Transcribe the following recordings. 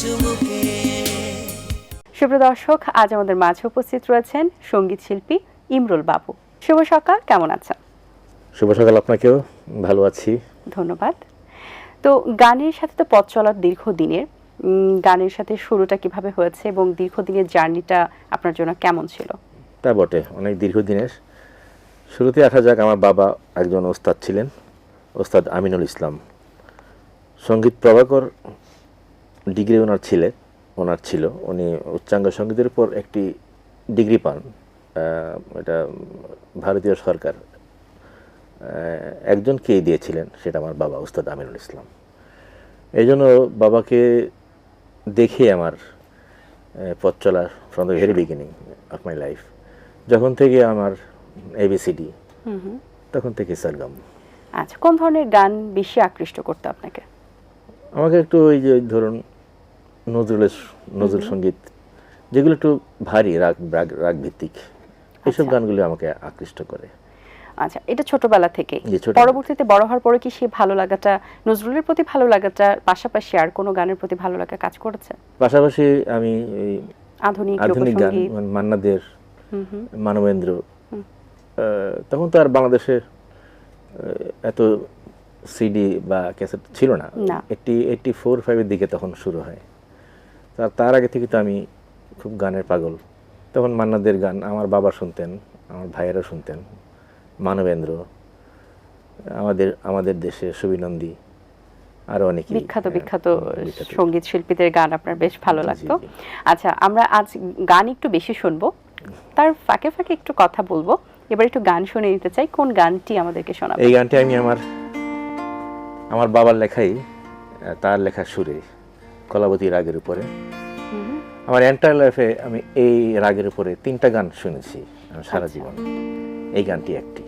সুমুখে। সুপ্রিয় দর্শক, আজ আমাদের মাঝে উপস্থিত রয়েছেন সঙ্গীত শিল্পী ইমরুল বাবু। শুভ সকাল, কেমন আছেন? শুভ সকাল আপনাকেও। ভালো আছি, ধন্যবাদ। তো গানের সাথে তো পথ চলার দীর্ঘদিনের, গানের সাথে শুরুটা কিভাবে হয়েছে এবং দীর্ঘদিনের জার্নিটা আপনার জন্য কেমন ছিল? তা বটে, অনেক দীর্ঘদিনের। শুরুতে আসা যাক, আমার বাবা একজন ওস্তাদ ছিলেন, ওস্তাদ আমিনুল ইসলাম। সঙ্গীত প্রভাকর ডিগ্রি ওনার ছিল। উনি উচ্চাঙ্গ সঙ্গীতের উপর একটি ডিগ্রি পান। এটা ভারতীয় সরকার একজনকেই দিয়েছিলেন, সেটা আমার বাবা ওস্তাদ আমিনুল ইসলাম। এই জন্য বাবাকে দেখে আমার পথ চলা from the very beginning of my life. যখন থেকে আমার এবিসিডি, তখন থেকে সরগম। আচ্ছা, কোন ধরনের গান বেশি আকৃষ্ট করতো আপনাকে? আমাকে একটু ওই যে ধরুন নজরুল সঙ্গীত, যেগুলো একটু ভারী রাগ ভিত্তিক, এইসব গানগুলো আমাকে আকৃষ্ট করে। আচ্ছা, এটা ছোটবেলা থেকে। পরবর্তীতে বড় হওয়ার পরে কি সেই ভালো লাগাটা, নজরুলের প্রতি ভালো লাগাটা পাশাপাশি আর কোনো গানের প্রতি ভালো লাগা কাজ করেছে? পাশাপাশি আমি আধুনিক গান, মান্না দের, মানবেন্দ্র, তখন তো আর বাংলাদেশে এত সিডি বা ক্যাসেট ছিল না। 84-85 দিকে তখন শুরু হয়। তার আগে থেকে তো আমি খুব গানের পাগল। তখন মান্নাদের গান আমার বাবা শুনতেন, আমার ভাইয়েরা শুনতেন, মানবেন্দ্র, আমাদের দেশে সুবিনন্দী, আরো অনেক বিখ্যাত সঙ্গীত শিল্পীদের গান আপনার বেশ ভালো লাগতো। আচ্ছা, আমরা আজ গান একটু বেশি শুনবো, তার ফাঁকে ফাঁকে একটু কথা বলবো। এবার একটু গান শুনে নিতে চাই, কোন গানটি আমাদেরকে শোনাবেন? এই গানটি আমি আমার বাবার লেখাই, তার লেখা সুরে, কলাবতী রাগের উপরে। আমার এন্টায়ার লাইফে আমি এই রাগের উপরে 3টা গান শুনেছি সারা জীবন। এই গানটি একটি।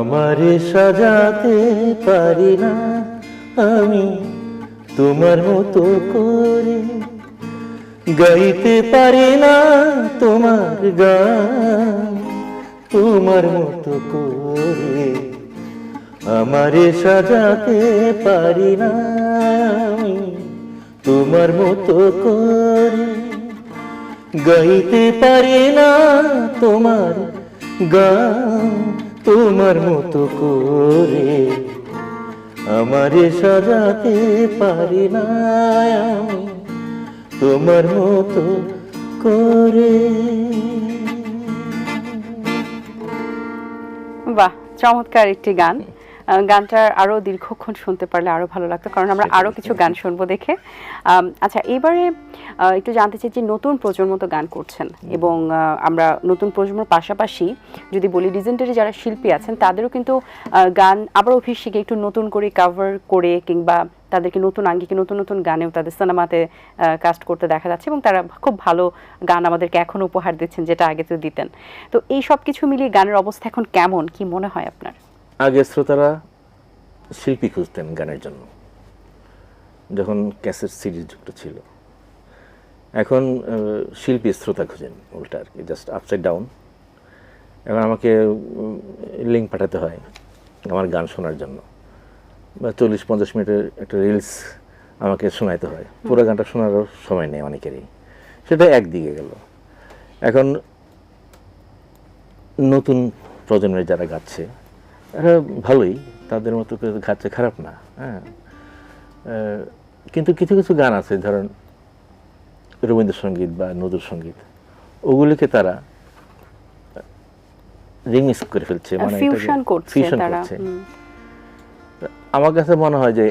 আমারে সাজাতে পারি না আমি তোমার মতো করে, গাইতে পারি না তোমার গান তোমার মতো করে। আমারে সাজাতে পারি না আমি তোমার মতো করে, গাইতে পারি না তোমার গান তোমার মতো করে। আমারে সাজাতে পারি না আমি তোমার মতো করে। বাহ, চমৎকার একটি গান। গানটা আরো দীর্ঘক্ষণ শুনতে পারলে আরো ভালো লাগতো, কারণ আমরা আরো কিছু গান শুনবো দেখে। আচ্ছা, এবারে একটু জানতে চাই যে নতুন প্রজন্ম তো গান করছেন, এবং আমরা নতুন প্রজন্মের পাশাপাশি যদি বলি লিজেন্ডারি যারা শিল্পী আছেন তাদেরও কিন্তু গান আবার অভিষেকে একটু নতুন করে কভার করে কিংবা তাদেরকে নতুন আঙ্গিকে নতুন নতুন গানেও তাদের সিনেমাতে কাস্ট করতে দেখা যাচ্ছে, এবং তারা খুব ভালো গান আমাদেরকে এখনো উপহার দিচ্ছেন, যেটা আগে তো দিতেন। তো এই সব কিছু মিলিয়ে গানের অবস্থা এখন কেমন, কি মনে হয় আপনার? আগে শ্রোতারা শিল্পী খুঁজতেন গানের জন্য, যখন ক্যাসেট সিডি যুক্ত ছিল। এখন শিল্পী শ্রোতা খুঁজেন, উল্টা আর কি, জাস্ট আপসাইড ডাউন। এখন আমাকে লিঙ্ক পাঠাতে হয় আমার গান শোনার জন্য, বা 40-50 মিনিটের একটা রিলস আমাকে শোনাইতে হয়, পুরো গানটা শোনারও সময় নেই অনেকেরই। সেটা একদিকে গেল। এখন নতুন প্রজন্মের যারা গাচ্ছে, এরা ভালোই, তাদের মতো করে গাচ্ছে, খারাপ না। হ্যাঁ, কিন্তু কিছু কিছু গান আছে, ধরেন রবীন্দ্রসঙ্গীত বা নজরুল সঙ্গীত, ওগুলিকে তারা রিমিক্স করে ফেলছে, মানে ফিউশন করছে। আমার কাছে মনে হয় যে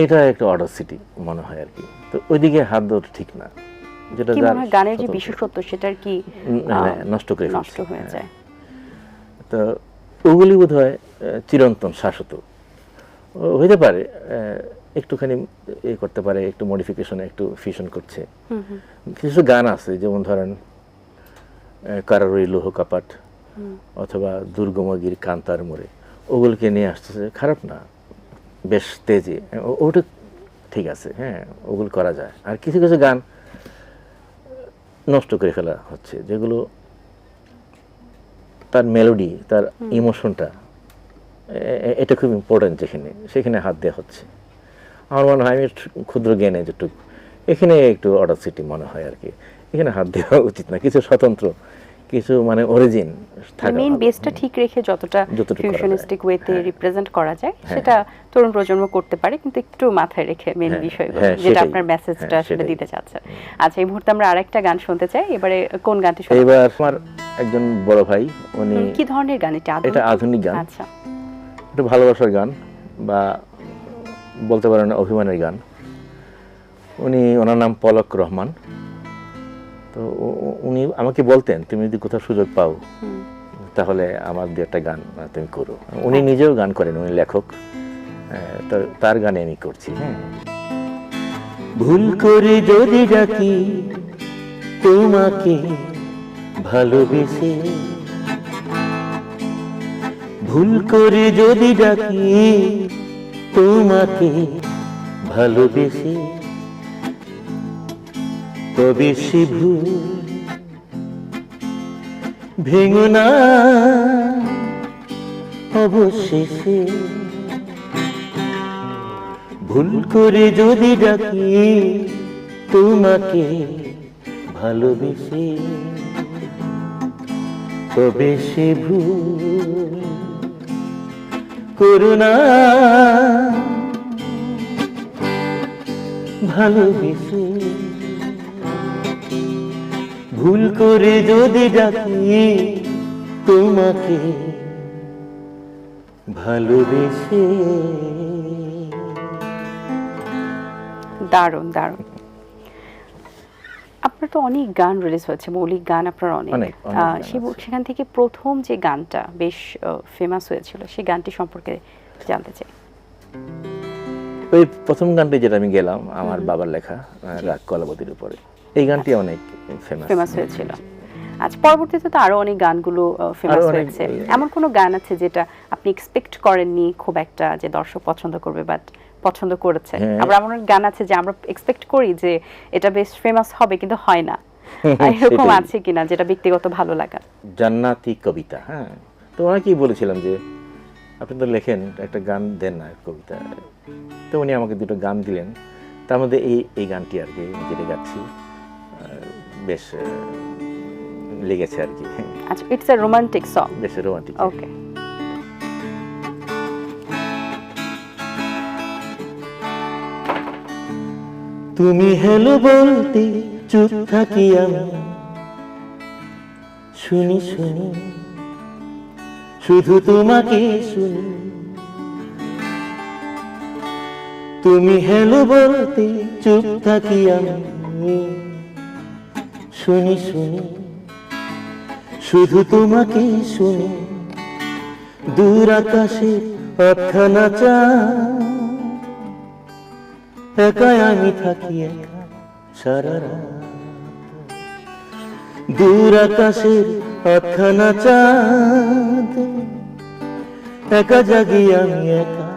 এটা একটা অডাসিটি মনে হয় আর কি। তো ওইদিকে হাত দেওয়া ঠিক না। যেটা গানের যে বিশেষত্ব সেটার কি নষ্ট হয়ে যায়। তো ওগুলি বোধ হয় চিরন্তন, শাশ্বত হইতে পারে। একটুখানি করতে পারে, একটু মডিফিকেশন, একটু ফিউশন করছে। কিছু গান আছে, যেমন ধরেন কারারই লৌহ কাপাট অথবা দুর্গমগির কান্তার মোড়ে, ওগুলোকে নিয়ে আসতেছে, খারাপ না, বেশ তেজি, ওটা ঠিক আছে, হ্যাঁ ওগুলো করা যায়। আর কিছু কিছু গান নষ্ট করে ফেলা হচ্ছে, যেগুলো তার মেলোডি, তার ইমোশনটা, এটা খুব ইম্পর্টেন্ট, সেখানে হাত দেওয়া হচ্ছে। আমার মনে হয়, আমি ক্ষুদ্র জ্ঞানে যেটুকু, এখানে একটু অডাসিটি মনে হয় আর কি, এখানে হাত দেওয়া উচিত না। কিছু স্বতন্ত্র, কিছু মানে অরিজিন থাকা, মেইন বেসটা ঠিক রেখে যতটা যতটুকু করা যায়। ফিউশনিস্টিক ওয়েতে হ্যাঁ। রিপ্রেজেন্ট করা যায় হ্যাঁ। সেটা তরুণ প্রজন্ম করতে পারে, কিন্তু একটু মাথায় রেখে মেইন হ্যাঁ, বিষয়গুলো, হ্যাঁ, যেটা সেটাই। আপনার মেসেজটা হ্যাঁ, আসলে সেটাই। দিতে চাচ্ছেন। আচ্ছা, এই মুহূর্তে আমরা আরেকটা গান শুনতে চাই। এবারে কোন গানটি শুনবো? এবার আমার একজন বড় ভাই, উনি, কি ধরনের গান এটা? এটা আধুনিক গান, আচ্ছা, এটা ভালোবাসার গান, বা বলতে পারেন অভিমানের গান। ওনার নাম পলক রহমান। তো উনি আমাকে বলতেন, তুমি যদি কোথাও সুযোগ পাও তাহলে আমার দু একটা গান তুমি করো। উনি নিজেও গান করেন, উনি লেখক, তো তার গানে আমি করছি। হ্যাঁ, ভুল করে যদি ডাকি তোমাকে ভালোবেসে, ভুল করে যদি ডাকি তোমাকে ভালোবেসে, তবে সে ভুল ভেঙো না অবশেষে, ভুল করে যদি ডাকি তোমাকে ভালোবেসে, তবে সে ভুল করো না ভালোবেসে, ভুল করে যদি ডাকি তোমাকে ভালোবেসে। দারুণ দারুণ। আপনার তো অনেক গান রিলিজ হয়েছে, মৌলিক গান আপনার অনেক। অনেক গান আছে। সেখান থেকে প্রথম যে গানটা বেশ ফেমাস হয়েছিল, সেই গানটি সম্পর্কে জানতে চাই। ওই প্রথম গানটি যেটা আমি গেলাম, আমার বাবার লেখা, রাগ কলাবতীর উপরে, এই গানটি অনেক ফেমাস হয়েছিল। আচ্ছা, পরবর্তীতে তো আরো অনেক গানগুলো ফেমাস আরো অনেক, হয়েছে। এমন কোনো গান আছে যেটা আপনি এক্সপেক্ট করেননি খুব একটা যে দর্শক পছন্দ করবে, বাট পছন্দ করেছে? হ্যাঁ। আবার এমন অনেক গান আছে যে আমরা এক্সপেক্ট করি যে এটা বেশ ফেমাস হবে, কিন্তু হয় না। এরকম সেটাই। আছে কিনা যেটা ব্যক্তিগত ভালো লাগা? জান্নাতি কবিতা, হ্যাঁ, তো অনেকেই বলেছিলাম যে আপনি তো লেখেন, একটা গান দেন না কবিতা। তো উনি আমাকে দুটো গান দিলেন, তার মধ্যে এই গানটি আর কি যেটা গাচ্ছি, বেশ লেগেছে আর কি। আচ্ছা, ইটস আ রোমান্টিক সং। বেশ রোমান্টিক। ওকে। তুমি হেলো বলতে চুপ থাকি আমি, শুনি শুনি শুধু তোমাকে শুনি। তুমি হেলো বলতে চুপ থাকি আমি, শুনি শুনি শুধু তোমাকে শুনি। দূর আকাশে একখানা চাঁদ, একাই আমি থাকি একা সারা রাত। দূর আকাশের একখানা চাঁদ, একা জাগি আমি একা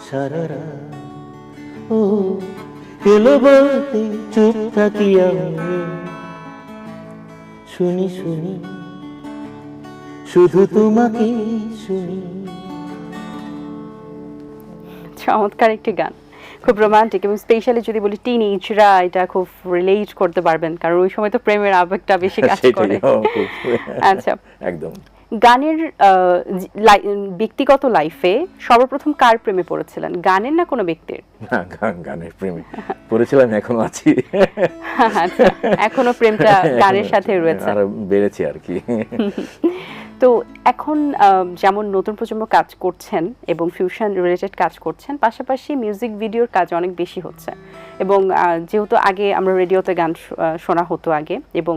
সারা রাত। ও এলো বলতে চুপ থাকি আমি, শুনি শুনি শুধু তোমাকে শুনি। চমৎকার একটি গান, খুব রোমান্টিক, এবং স্পেশালি যদি বলি টিনেজরা এটা খুব রিলেট করতে পারবেন, কারণ ওই সময় তো প্রেমের আবেগটা বেশি কাজ করে। আচ্ছা, একদম। গানের ব্যক্তিগত লাইফে সর্বপ্রথম কার প্রেমে পড়েছিলেন, গানের না কোনো ব্যক্তির? না, গানের প্রেমে পড়েছিলাম, এখনো আছি। আচ্ছা, এখনো প্রেমটা গানের সাথে রয়েছে, আর বেড়েছে আর কি। তো এখন যেমন নতুন প্রজন্ম কাজ করছেন এবং ফিউশন রিলেটেড কাজ করছেন, পাশাপাশি মিউজিক ভিডিওর কাজ অনেক বেশি হচ্ছে। এবং যেহেতু আগে আমরা রেডিওতে গান শোনা হতো আগে, এবং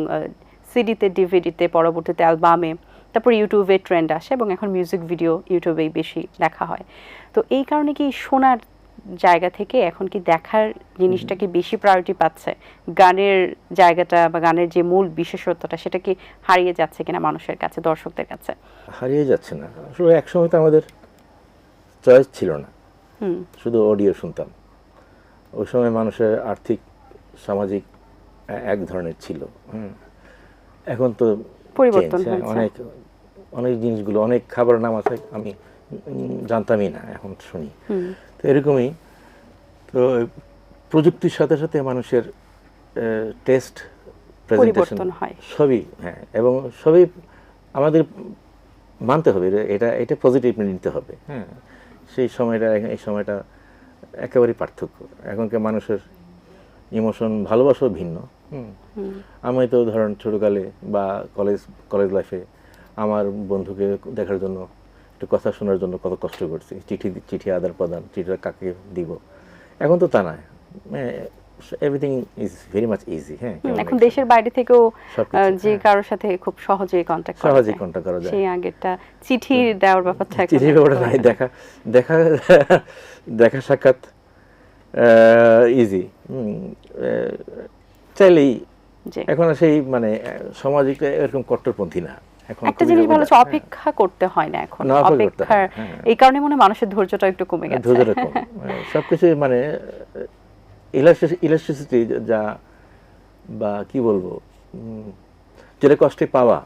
সিডিতে, ডিভিডিতে, পরবর্তীতে অ্যালবামে, তারপর ইউটিউবে ট্রেন্ড আসে, এবং এখন মিউজিক ভিডিও ইউটিউবেই বেশি দেখা হয়। তো এই কারণে কি শোনার জায়গা থেকে এখন কি দেখার জিনিসটাকে বেশি প্রায়োরিটি পাচ্ছে? গানের জায়গাটা বা গানের যে মূল বিশেষত্বটা, সেটা কি হারিয়ে যাচ্ছে কিনা মানুষের কাছে, দর্শকদের কাছে? হারিয়ে যাচ্ছে না আসলে। একসময় তো আমাদের চয়েস ছিল না, হুম, শুধু অডিও শুনতাম। ওই সময় মানুষের আর্থিক সামাজিক এক ধরনের ছিল। এখন তো পরিবর্তন change, হয়েছে। অনেক অনেক জিনিসগুলো, অনেক খাবারের নাম আছে আমি জানতামই না, এখন শুনি। তো এরকমই। তো প্রযুক্তির সাথে সাথে মানুষের টেস্ট, প্রেজেন্টেশন পরিবর্তন হয়। সবই, হ্যাঁ, এবং সবই আমাদের মানতে হবে, এটা এটা পজিটিভলি নিতে হবে। হ্যাঁ, সেই সময়টা এই সময়টা একেবারেই পার্থক্য। এখনকার মানুষের ইমোশন, ভালোবাসাও ভিন্ন। আমি তো ধরেন ছোটোকালে বা কলেজ লাইফে আমার বন্ধুকে দেখার জন্য, একটু কথা শোনার জন্য কত কষ্ট করছি, চিঠি আদান প্রদান, চিঠিটা কাকে দিব। এখন তো তা নয়, everything is very much easy. হ্যাঁ, এখন দেশের বাইরে থেকেও সবকিছু, যে কারোর সাথে খুব সহজেই কন্ট্যাক্ট সহজেই contact করা যায়। সেই আগেরটা চিঠি দেওয়ার ব্যাপারটা এখন চিঠি আর ব্যাপারটা হয় নাই, না। দেখা সাক্ষাৎ ইজি, চাইলেই। জি। এখন আর সেই মানে সামাজিক এরকম কট্টরপন্থী না। এখন একটা খুবই জিনিস ভালো হচ্ছে, মজার। অপেক্ষা করতে হয় না এখন। না, অপেক্ষা করতে হয় অপেক্ষার না, হ্যাঁ। এই কারণে মনে হয় মানুষের ধৈর্যটা একটু কমে গেছে। ধৈর্য কম, সবকিছু মানে ইলাস্ট্রিসিটি যা, বা কি বলবো, যেটা কষ্টে পাওয়া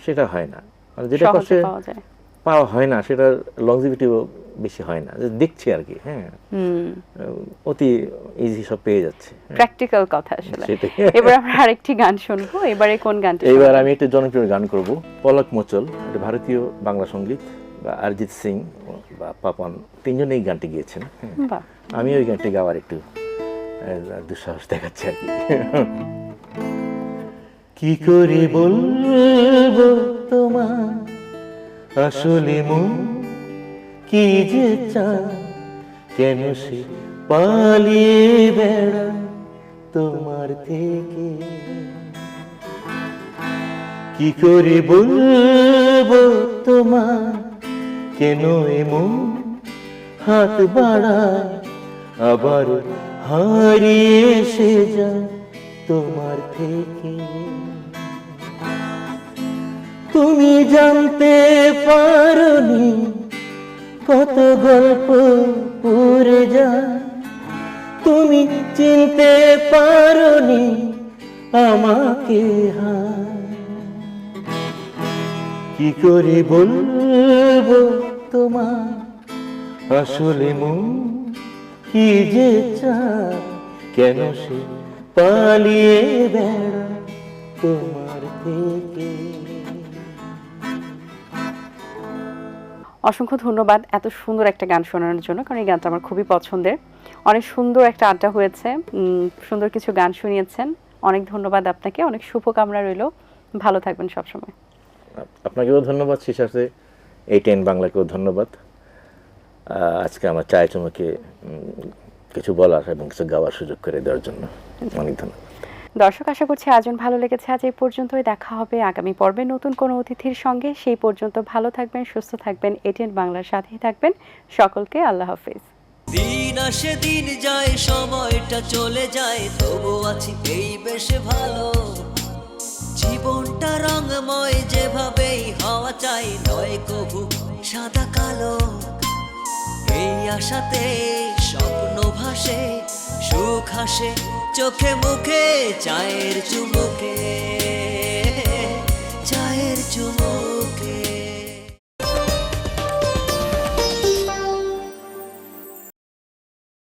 সেটা হয় না, আর যেটা সহজে কষ্টে পাওয়া যায়। পাওয়া হয় না সেটার লংজিভিটিও বেশি হয় না। যে দেখছি আর কি, হ্যাঁ, অতি ইজি সব পেয়ে যাচ্ছে। প্র্যাকটিক্যাল কথা আসলে। সেটাই। এবার আমরা আরেকটি গান শুনবো। এবারে কোন গানটা এইবার শুনবো? আমি একটা জনপ্রিয় গান করব, পলক মোচল। এটা ভারতীয় বাংলা সঙ্গীত, বা অরিজিৎ সিং বা পাপন, তিনজনেই গানটি গিয়েছেন। হ্যাঁ, বাহ, আমি ওই গানটি গাওয়ার একটু দুঃসাহস দেখাচ্ছি আর কি। কি করে বলবো তোমার আসলে মন কি যে চায়, কেন সে পালিয়ে বেড়ায় তোমার থেকে। কি করে বলবো তোমার, কেন এমন হাত বাড়ায়, আবার হারিয়ে এসে যায় তোমার থেকে। তুমি জানতে পারোনি কত গল্প পুরে যায়, তুমি চিনতে পারোনি আমাকে। কি করে বলবো তোমার আসলে মন কি যে চায়, কেন সে পালিয়ে বেড়ায় তোমার থেকে। অসংখ্য ধন্যবাদ এত সুন্দর একটা গান শোনানোর জন্য, কারণ এই গানটা আমার খুবই পছন্দের। অনেক সুন্দর একটা আড্ডা হয়েছে, সুন্দর কিছু গান শুনিয়েছেন। অনেক ধন্যবাদ আপনাকে, অনেক শুভকামনা রইল। ভালো থাকবেন সবসময়। আপনাকেও ধন্যবাদ, শেষে A10 বাংলাকেও ধন্যবাদ আজকে আমার চায় চুমুকে কিছু বলার এবং কিছু গাওয়ার সুযোগ করে দেওয়ার জন্য। অনেক ধন্যবাদ। দর্শক, আশা করছি আয়োজন ভালো লেগেছে। আজ এই পর্যন্তই, দেখা হবে আগামী পর্বে নতুন কোনো অতিথির সঙ্গে। সেই পর্যন্ত ভালো থাকবেন, সুস্থ থাকবেন, A10 বাংলার সাথেই থাকবেন। সকলকে আল্লাহ হাফেজ। দিন আসে দিন যায়, সময়টা চলে যায়, তবু আছি এই বেশ ভালো। জীবনটা রঙময়, যেভাবেই হওয়া চাই, নয় কভু সাদা কালো। এই আশাতে স্বপ্ন ভাসে, সুখ হাসে চোখে মুখে, চায়ের চুমুকে, চায়ের চুমুকে।